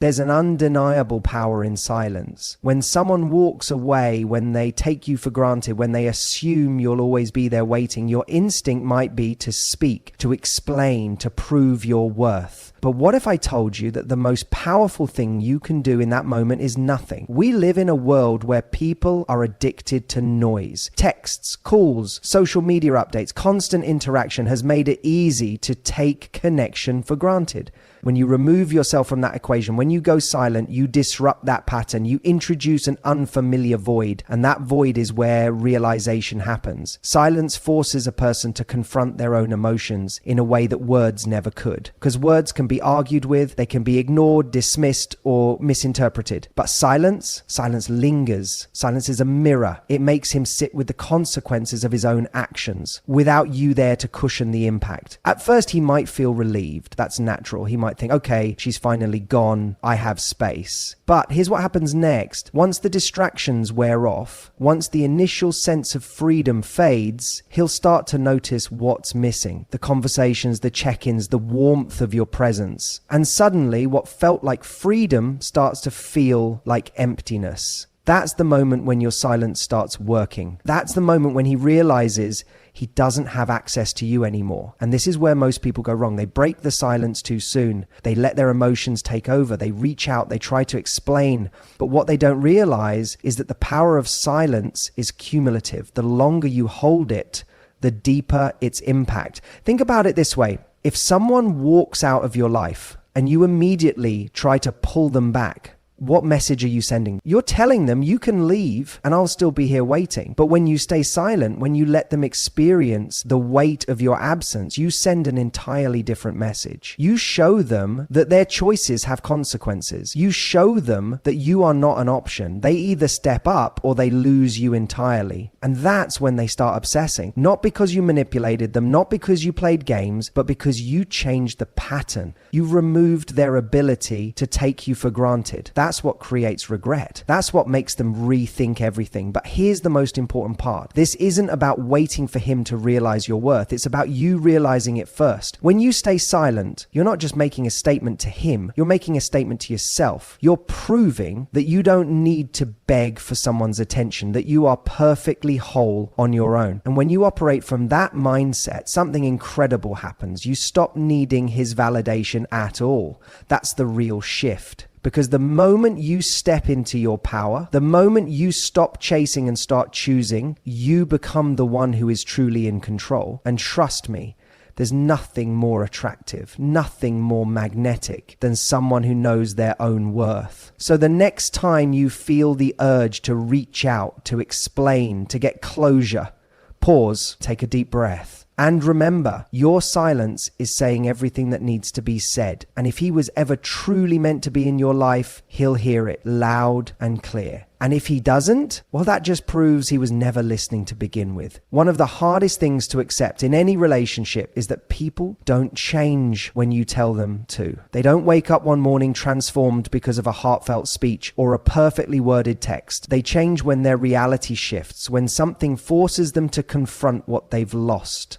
There's an undeniable power in silence. When someone walks away, when they take you for granted, when they assume you'll always be there waiting, your instinct might be to speak, to explain, to prove your worth. But what if I told you that the most powerful thing you can do in that moment is nothing? We live in a world where people are addicted to noise. Texts, calls, social media updates, constant interaction has made it easy to take connection for granted. When you remove yourself from that equation, when you go silent, you disrupt that pattern. You introduce an unfamiliar void, and that void is where realization happens. Silence forces a person to confront their own emotions in a way that words never could. Because words can be argued with, they can be ignored, dismissed, or misinterpreted. But silence lingers. Silence is a mirror. It makes him sit with the consequences of his own actions without you there to cushion the impact. At first, he might feel relieved. That's natural. He might think, okay, she's finally gone. I have space. But here's what happens next. Once the distractions wear off, once the initial sense of freedom fades, he'll start to notice what's missing. The conversations, the check-ins, the warmth of your presence. And suddenly, what felt like freedom starts to feel like emptiness. That's the moment when your silence starts working. That's the moment when he realizes he doesn't have access to you anymore. And this is where most people go wrong. They break the silence too soon. They let their emotions take over. They reach out. They try to explain. But what they don't realize is that the power of silence is cumulative. The longer you hold it, the deeper its impact. Think about it this way. If someone walks out of your life and you immediately try to pull them back, what message are you sending? You're telling them you can leave and I'll still be here waiting. But when you stay silent, when you let them experience the weight of your absence, you send an entirely different message. You show them that their choices have consequences. You show them that you are not an option. They either step up or they lose you entirely. And that's when they start obsessing. Not because you manipulated them, not because you played games, but because you changed the pattern. You removed their ability to take you for granted. That's what creates regret. That's what makes them rethink everything. But here's the most important part. This isn't about waiting for him to realize your worth. It's about you realizing it first. When you stay silent, you're not just making a statement to him. You're making a statement to yourself. You're proving that you don't need to beg for someone's attention, that you are perfectly whole on your own. And when you operate from that mindset, something incredible happens. You stop needing his validation at all. That's the real shift. Because the moment you step into your power, the moment you stop chasing and start choosing, you become the one who is truly in control. And trust me, there's nothing more attractive, nothing more magnetic than someone who knows their own worth. So the next time you feel the urge to reach out, to explain, to get closure, pause, take a deep breath. And remember, your silence is saying everything that needs to be said. And if he was ever truly meant to be in your life, he'll hear it loud and clear. And if he doesn't, well, that just proves he was never listening to begin with. One of the hardest things to accept in any relationship is that people don't change when you tell them to. They don't wake up one morning transformed because of a heartfelt speech or a perfectly worded text. They change when their reality shifts, when something forces them to confront what they've lost.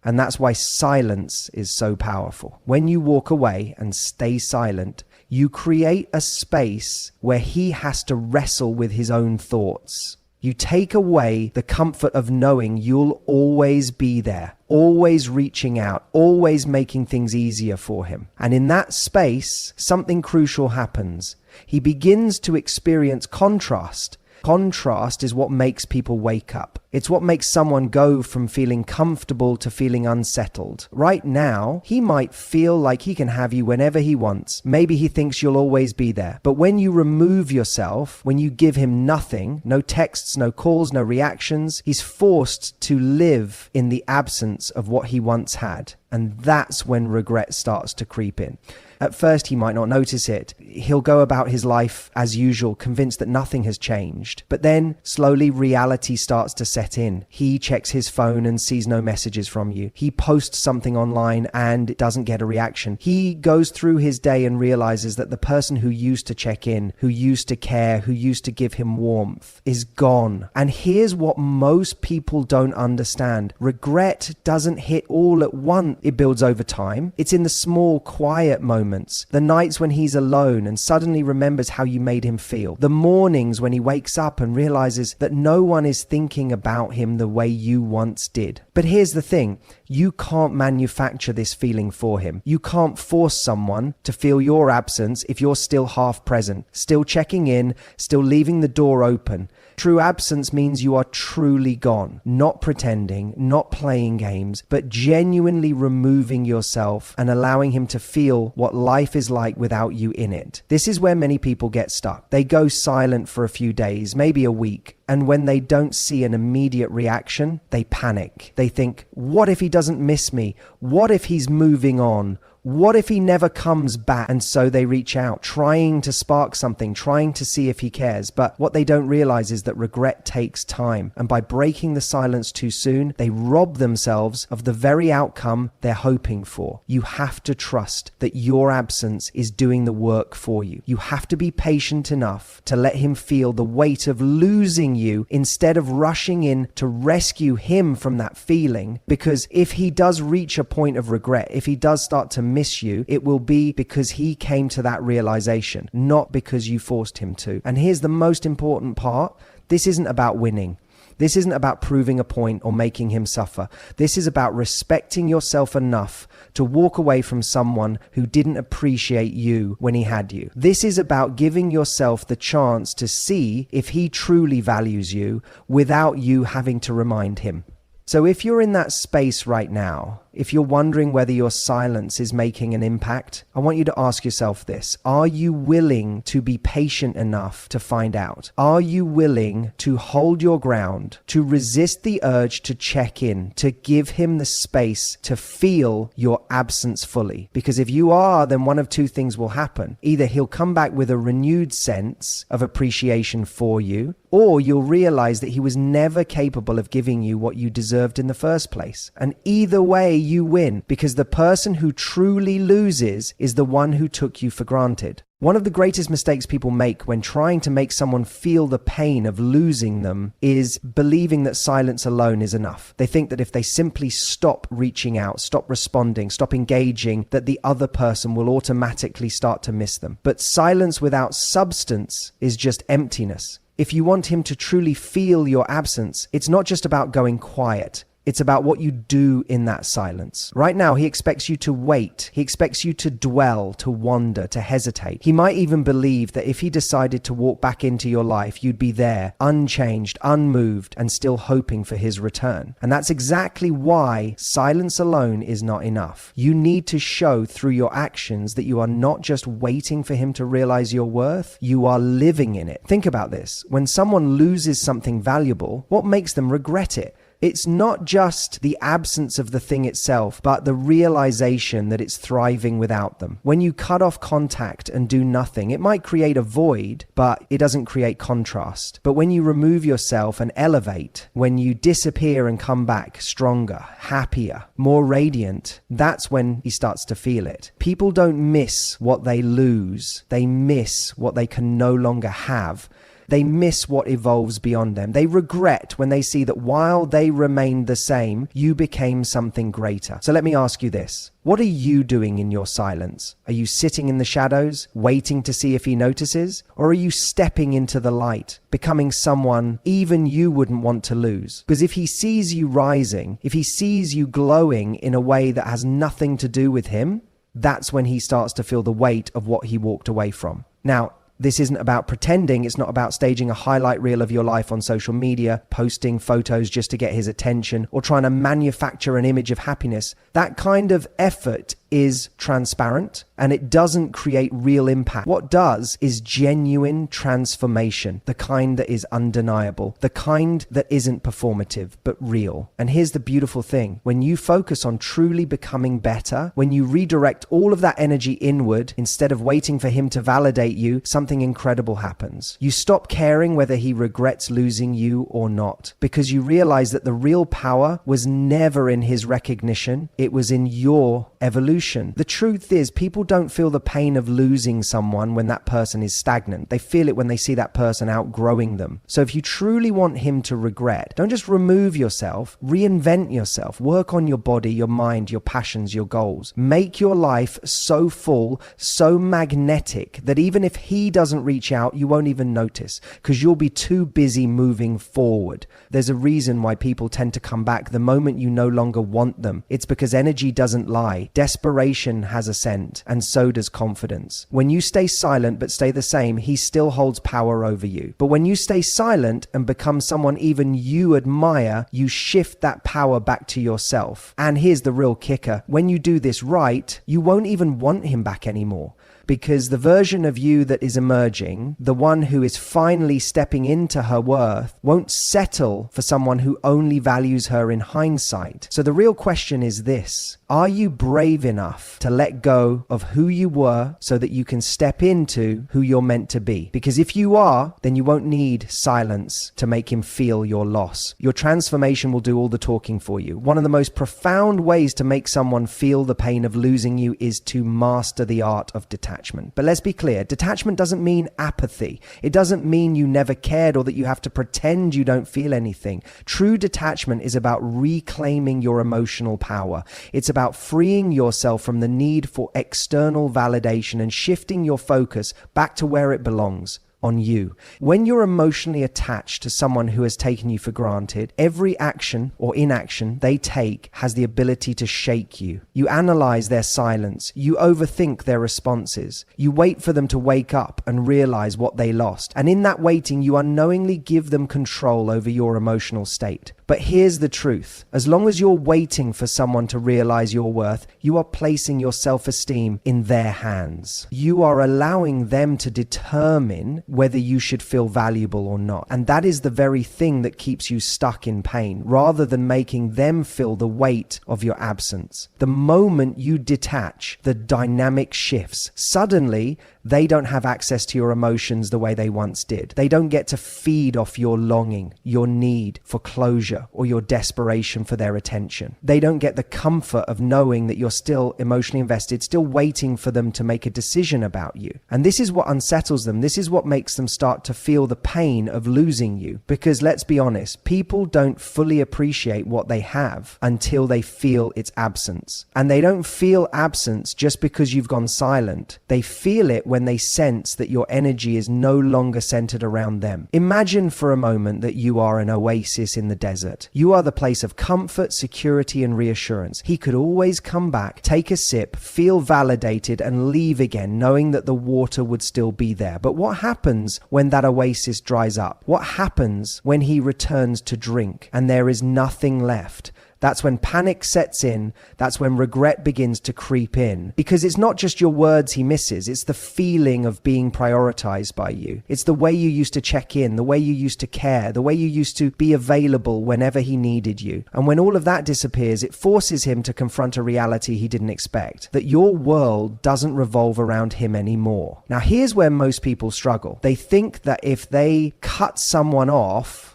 And that's why silence is so powerful. When you walk away and stay silent, you create a space where he has to wrestle with his own thoughts. You take away the comfort of knowing you'll always be there, always reaching out, always making things easier for him. And in that space, something crucial happens. He begins to experience contrast. Contrast is what makes people wake up. It's what makes someone go from feeling comfortable to feeling unsettled. Right now, he might feel like he can have you whenever he wants. Maybe he thinks you'll always be there. But when you remove yourself, when you give him nothing, no texts, no calls, no reactions, he's forced to live in the absence of what he once had. And that's when regret starts to creep in. At first, he might not notice it. He'll go about his life as usual, convinced that nothing has changed. But then, slowly, reality starts to set set in. He checks his phone and sees no messages from you. He posts something online and doesn't get a reaction. He goes through his day and realizes that the person who used to check in, who used to care, who used to give him warmth is gone. And here's what most people don't understand. Regret doesn't hit all at once. It builds over time. It's in the small, quiet moments, the nights when he's alone and suddenly remembers how you made him feel, the mornings when he wakes up and realizes that no one is thinking about him the way you once did. But here's the thing, you can't manufacture this feeling for him. You can't force someone to feel your absence if you're still half present, still checking in, still leaving the door open. True absence means you are truly gone, not pretending, not playing games, but genuinely removing yourself and allowing him to feel what life is like without you in it. This is where many people get stuck. They go silent for a few days, maybe a week, and when they don't see an immediate reaction, they panic. They think, what if he doesn't miss me? What if he's moving on? What if he never comes back? And so they reach out, trying to spark something, trying to see if he cares. But what they don't realize is that regret takes time. And by breaking the silence too soon, they rob themselves of the very outcome they're hoping for. You have to trust that your absence is doing the work for you. You have to be patient enough to let him feel the weight of losing you instead of rushing in to rescue him from that feeling. Because if he does reach a point of regret, if he does start to miss you, it will be because he came to that realization, not because you forced him to. And here's the most important part. This isn't about winning. This isn't about proving a point or making him suffer. This is about respecting yourself enough to walk away from someone who didn't appreciate you when he had you. This is about giving yourself the chance to see if he truly values you without you having to remind him. So if you're in that space right now, if you're wondering whether your silence is making an impact, I want you to ask yourself this. Are you willing to be patient enough to find out? Are you willing to hold your ground, to resist the urge to check in, to give him the space to feel your absence fully? Because if you are, then one of two things will happen. Either he'll come back with a renewed sense of appreciation for you, or you'll realize that he was never capable of giving you what you deserved in the first place. And either way, you win, because the person who truly loses is the one who took you for granted. One of the greatest mistakes people make when trying to make someone feel the pain of losing them is believing that silence alone is enough. They think that if they simply stop reaching out, stop responding, stop engaging, that the other person will automatically start to miss them. But silence without substance is just emptiness. If you want him to truly feel your absence, it's not just about going quiet. It's about what you do in that silence. Right now, he expects you to wait. He expects you to dwell, to wander, to hesitate. He might even believe that if he decided to walk back into your life, you'd be there, unchanged, unmoved, and still hoping for his return. And that's exactly why silence alone is not enough. You need to show through your actions that you are not just waiting for him to realize your worth, you are living in it. Think about this. When someone loses something valuable, what makes them regret it? It's not just the absence of the thing itself, but the realization that it's thriving without them. When you cut off contact and do nothing, it might create a void, but it doesn't create contrast. But when you remove yourself and elevate, when you disappear and come back stronger, happier, more radiant, that's when he starts to feel it. People don't miss what they lose. They miss what they can no longer have. They miss what evolves beyond them. They regret when they see that while they remained the same, you became something greater. So let me ask you this. What are you doing in your silence? Are you sitting in the shadows, waiting to see if he notices? Or are you stepping into the light, becoming someone even you wouldn't want to lose? Because if he sees you rising, if he sees you glowing in a way that has nothing to do with him, that's when he starts to feel the weight of what he walked away from. Now, this isn't about pretending. It's not about staging a highlight reel of your life on social media, posting photos just to get his attention, or trying to manufacture an image of happiness. That kind of effort is transparent and it doesn't create real impact. What does is genuine transformation, the kind that is undeniable, the kind that isn't performative but real. And here's the beautiful thing. When you focus on truly becoming better, when you redirect all of that energy inward instead of waiting for him to validate you, something incredible happens. You stop caring whether he regrets losing you or not, because you realize that the real power was never in his recognition, it was in your evolution. The truth is, people don't feel the pain of losing someone when that person is stagnant. They feel it when they see that person outgrowing them. So if you truly want him to regret, don't just remove yourself, reinvent yourself, work on your body, your mind, your passions, your goals. Make your life so full, so magnetic that even if he doesn't reach out, you won't even notice because you'll be too busy moving forward. There's a reason why people tend to come back the moment you no longer want them. It's because energy doesn't lie. Desperation has a scent, and so does confidence. When you stay silent but stay the same, he still holds power over you. But when you stay silent and become someone even you admire, you shift that power back to yourself. And here's the real kicker. When you do this right, you won't even want him back anymore. Because the version of you that is emerging, the one who is finally stepping into her worth, won't settle for someone who only values her in hindsight. So the real question is this: are you brave enough to let go of who you were so that you can step into who you're meant to be? Because if you are, then you won't need silence to make him feel your loss. Your transformation will do all the talking for you. One of the most profound ways to make someone feel the pain of losing you is to master the art of detachment. But let's be clear, detachment doesn't mean apathy. It doesn't mean you never cared or that you have to pretend you don't feel anything. True detachment is about reclaiming your emotional power. It's about freeing yourself from the need for external validation and shifting your focus back to where it belongs, on you. When you're emotionally attached to someone who has taken you for granted, every action or inaction they take has the ability to shake you. You analyze their silence. You overthink their responses. You wait for them to wake up and realize what they lost. And in that waiting, you unknowingly give them control over your emotional state. But here's the truth. As long as you're waiting for someone to realize your worth, you are placing your self-esteem in their hands. You are allowing them to determine whether you should feel valuable or not. And that is the very thing that keeps you stuck in pain, rather than making them feel the weight of your absence. The moment you detach, the dynamic shifts. Suddenly, they don't have access to your emotions the way they once did. They don't get to feed off your longing, your need for closure, or your desperation for their attention. They don't get the comfort of knowing that you're still emotionally invested, still waiting for them to make a decision about you. And this is what unsettles them. This is what makes them start to feel the pain of losing you. Because let's be honest, people don't fully appreciate what they have until they feel its absence. And they don't feel absence just because you've gone silent. They feel it when they sense that your energy is no longer centered around them. Imagine for a moment that you are an oasis in the desert. You are the place of comfort, security, and reassurance. He could always come back, take a sip, feel validated, and leave again, knowing that the water would still be there. But what happens when that oasis dries up? What happens when he returns to drink and there is nothing left? That's when panic sets in. That's when regret begins to creep in. Because it's not just your words he misses. It's the feeling of being prioritized by you. It's the way you used to check in, the way you used to care, the way you used to be available whenever he needed you. And when all of that disappears, it forces him to confront a reality he didn't expect. That your world doesn't revolve around him anymore. Now, here's where most people struggle. They think that if they cut someone off,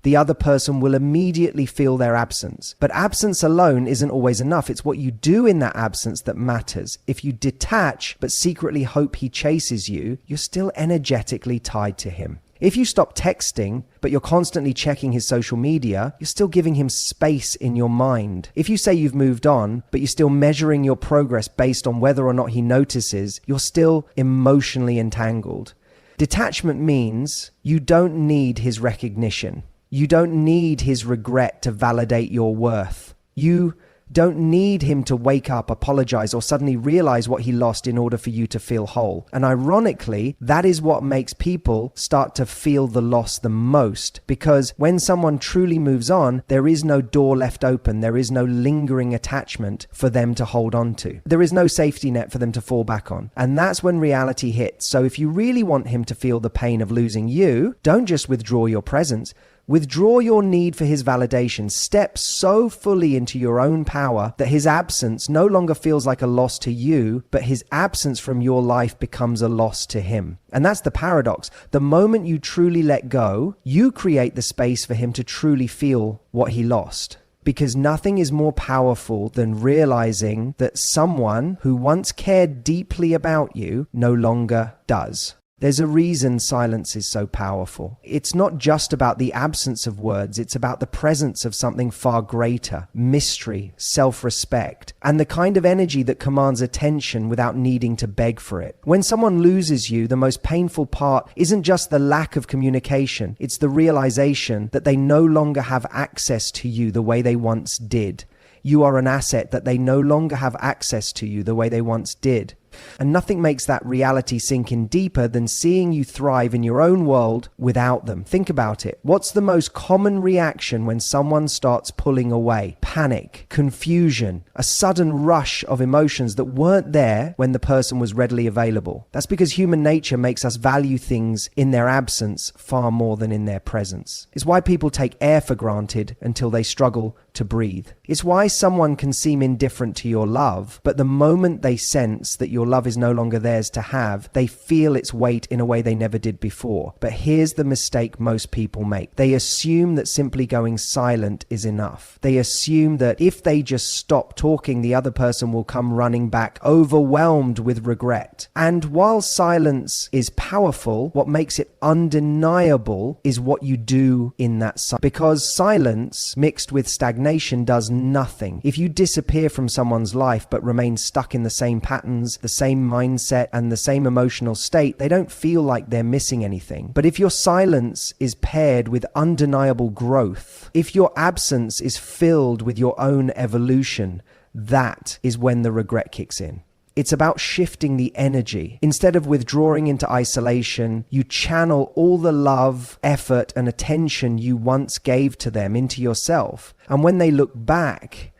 the other person will immediately feel their absence. But absence alone isn't always enough. It's what you do in that absence that matters. If you detach but secretly hope he chases you, you're still energetically tied to him. If you stop texting, but you're constantly checking his social media, you're still giving him space in your mind. If you say you've moved on, but you're still measuring your progress based on whether or not he notices, you're still emotionally entangled. Detachment means you don't need his recognition. You don't need his regret to validate your worth. You don't need him to wake up, apologize, or suddenly realize what he lost in order for you to feel whole. And ironically, that is what makes people start to feel the loss the most, because when someone truly moves on, there is no door left open. There is no lingering attachment for them to hold on to. There is no safety net for them to fall back on. And that's when reality hits. So if you really want him to feel the pain of losing you, don't just withdraw your presence. Withdraw your need for his validation. Step so fully into your own power that his absence no longer feels like a loss to you, but his absence from your life becomes a loss to him. And that's the paradox. The moment you truly let go, you create the space for him to truly feel what he lost. Because nothing is more powerful than realizing that someone who once cared deeply about you no longer does. There's a reason silence is so powerful. It's not just about the absence of words, it's about the presence of something far greater, mystery, self-respect, and the kind of energy that commands attention without needing to beg for it. When someone loses you, the most painful part isn't just the lack of communication, it's the realization that they no longer have access to you the way they once did. You are an asset that they no longer have access to you the way they once did. And nothing makes that reality sink in deeper than seeing you thrive in your own world without them. Think about it. What's the most common reaction when someone starts pulling away? Panic, confusion, a sudden rush of emotions that weren't there when the person was readily available. That's because human nature makes us value things in their absence far more than in their presence. It's why people take air for granted until they struggle to breathe. It's why someone can seem indifferent to your love, but the moment they sense that your love is no longer theirs to have, they feel its weight in a way they never did before. But here's the mistake most people make. They assume that simply going silent is enough. They assume that if they just stop talking, the other person will come running back, overwhelmed with regret. And while silence is powerful, what makes it undeniable is what you do in that silence. Because silence mixed with stagnation does nothing. If you disappear from someone's life but remain stuck in the same patterns, the same mindset, and the same emotional state, they don't feel like they're missing anything. But if your silence is paired with undeniable growth, if your absence is filled with your own evolution, that is when the regret kicks in. It's about shifting the energy. Instead of withdrawing into isolation, you channel all the love, effort, and attention you once gave to them into yourself. And when they look back,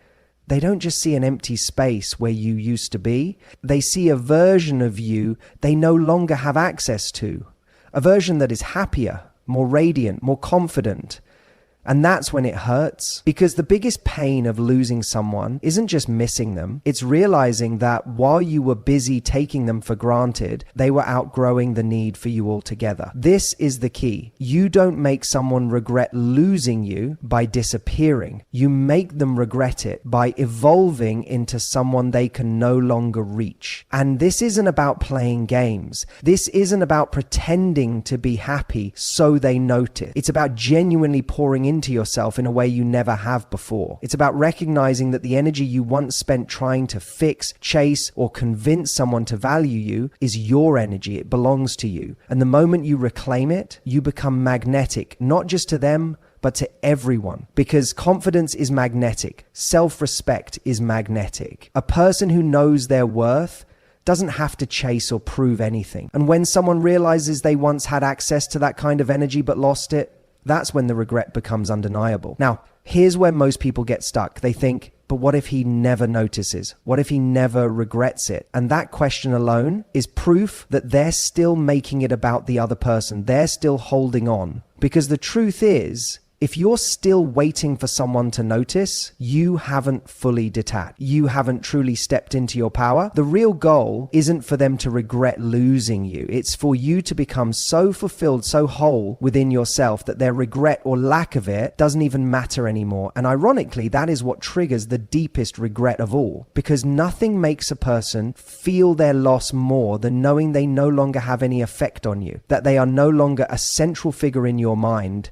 they don't just see an empty space where you used to be. They see a version of you they no longer have access to. A version that is happier, more radiant, more confident. And that's when it hurts, because the biggest pain of losing someone isn't just missing them. It's realizing that while you were busy taking them for granted, they were outgrowing the need for you altogether. This is the key. You don't make someone regret losing you by disappearing. You make them regret it by evolving into someone they can no longer reach. And this isn't about playing games. This isn't about pretending to be happy so they notice. It's about genuinely pouring into yourself in a way you never have before. It's about recognizing that the energy you once spent trying to fix, chase, or convince someone to value you is your energy. It belongs to you. And the moment you reclaim it, you become magnetic, not just to them, but to everyone. Because confidence is magnetic. Self-respect is magnetic. A person who knows their worth doesn't have to chase or prove anything. And when someone realizes they once had access to that kind of energy but lost it, that's when the regret becomes undeniable. Now, here's where most people get stuck. They think, but what if he never notices? What if he never regrets it? And that question alone is proof that they're still making it about the other person. They're still holding on. Because the truth is, if you're still waiting for someone to notice, you haven't fully detached. You haven't truly stepped into your power. The real goal isn't for them to regret losing you. It's for you to become so fulfilled, so whole within yourself that their regret or lack of it doesn't even matter anymore. And ironically, that is what triggers the deepest regret of all. Because nothing makes a person feel their loss more than knowing they no longer have any effect on you, that they are no longer a central figure in your mind,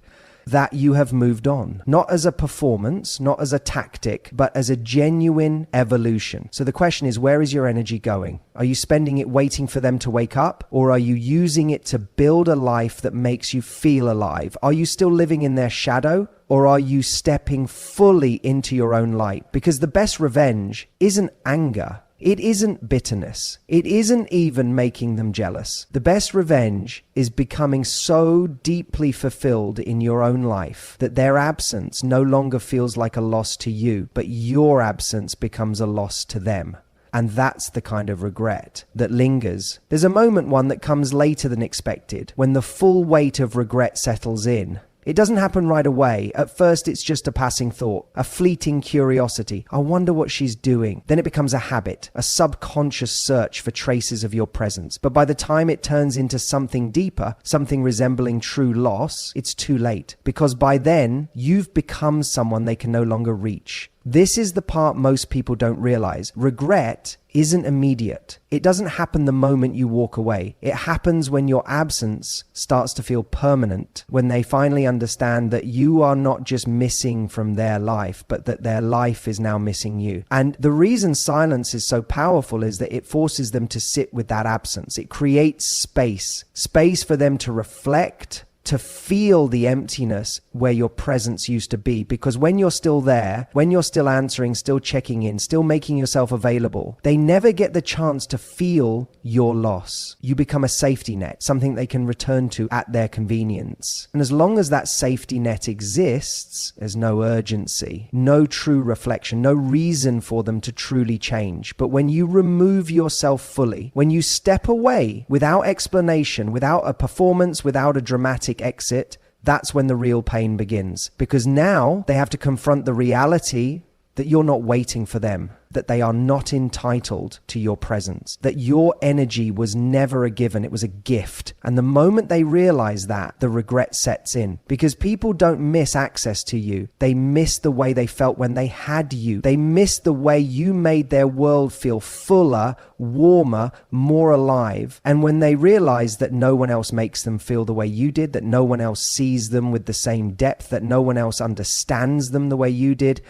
that you have moved on. Not as a performance, not as a tactic, but as a genuine evolution. So the question is, where is your energy going? Are you spending it waiting for them to wake up? Or are you using it to build a life that makes you feel alive? Are you still living in their shadow? Or are you stepping fully into your own light? Because the best revenge isn't anger. It isn't bitterness. It isn't even making them jealous. The best revenge is becoming so deeply fulfilled in your own life that their absence no longer feels like a loss to you, but your absence becomes a loss to them. And that's the kind of regret that lingers. There's a one that comes later than expected, when the full weight of regret settles in. It doesn't happen right away. At first, it's just a passing thought, a fleeting curiosity. I wonder what she's doing. Then it becomes a habit, a subconscious search for traces of your presence. But by the time it turns into something deeper, something resembling true loss, it's too late. Because by then, you've become someone they can no longer reach. This is the part most people don't realize. Regret isn't immediate. It doesn't happen the moment you walk away. It happens when your absence starts to feel permanent, when they finally understand that you are not just missing from their life, but that their life is now missing you. And the reason silence is so powerful is that it forces them to sit with that absence. It creates space for them to reflect, to feel the emptiness where your presence used to be. Because when you're still there, when you're still answering, still checking in, still making yourself available, they never get the chance to feel your loss. You become a safety net, something they can return to at their convenience. And as long as that safety net exists, there's no urgency, no true reflection, no reason for them to truly change. But when you remove yourself fully, when you step away without explanation, without a performance, without a dramatic exit, that's when the real pain begins. Because now they have to confront the reality that you're not waiting for them, that they are not entitled to your presence, that your energy was never a given, it was a gift. And the moment they realize that, the regret sets in. Because people don't miss access to you. They miss the way they felt when they had you. They miss the way you made their world feel fuller, warmer, more alive. And when they realize that no one else makes them feel the way you did, that no one else sees them with the same depth, that no one else understands them the way you did,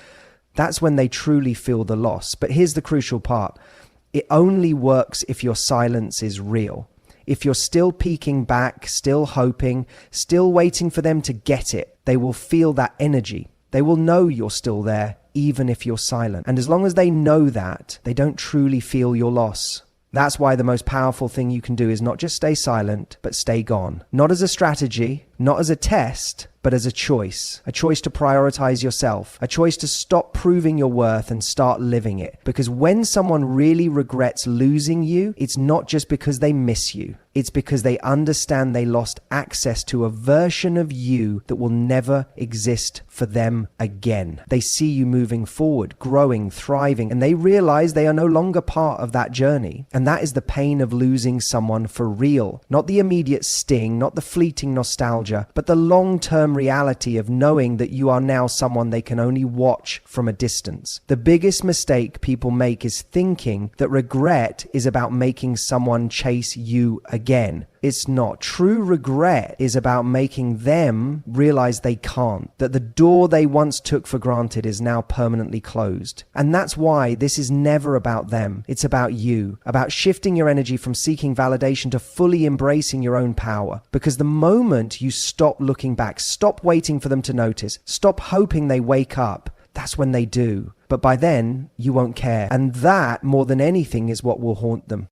that's when they truly feel the loss. But here's the crucial part. It only works if your silence is real. If you're still peeking back, still hoping, still waiting for them to get it, they will feel that energy. They will know you're still there, even if you're silent. And as long as they know that, they don't truly feel your loss. That's why the most powerful thing you can do is not just stay silent, but stay gone. Not as a strategy, not as a test, but as a choice to prioritize yourself, a choice to stop proving your worth and start living it. Because when someone really regrets losing you, it's not just because they miss you. It's because they understand they lost access to a version of you that will never exist for them again. They see you moving forward, growing, thriving, and they realize they are no longer part of that journey. And that is the pain of losing someone for real. Not the immediate sting, not the fleeting nostalgia, but the long-term reality of knowing that you are now someone they can only watch from a distance. The biggest mistake people make is thinking that regret is about making someone chase you again. It's not. True regret is about making them realize they can't, that the door they once took for granted is now permanently closed. And that's why this is never about them. It's about you, about shifting your energy from seeking validation to fully embracing your own power. Because the moment you stop looking back, stop waiting for them to notice, stop hoping they wake up, that's when they do. But by then, you won't care. And that, more than anything, is what will haunt them.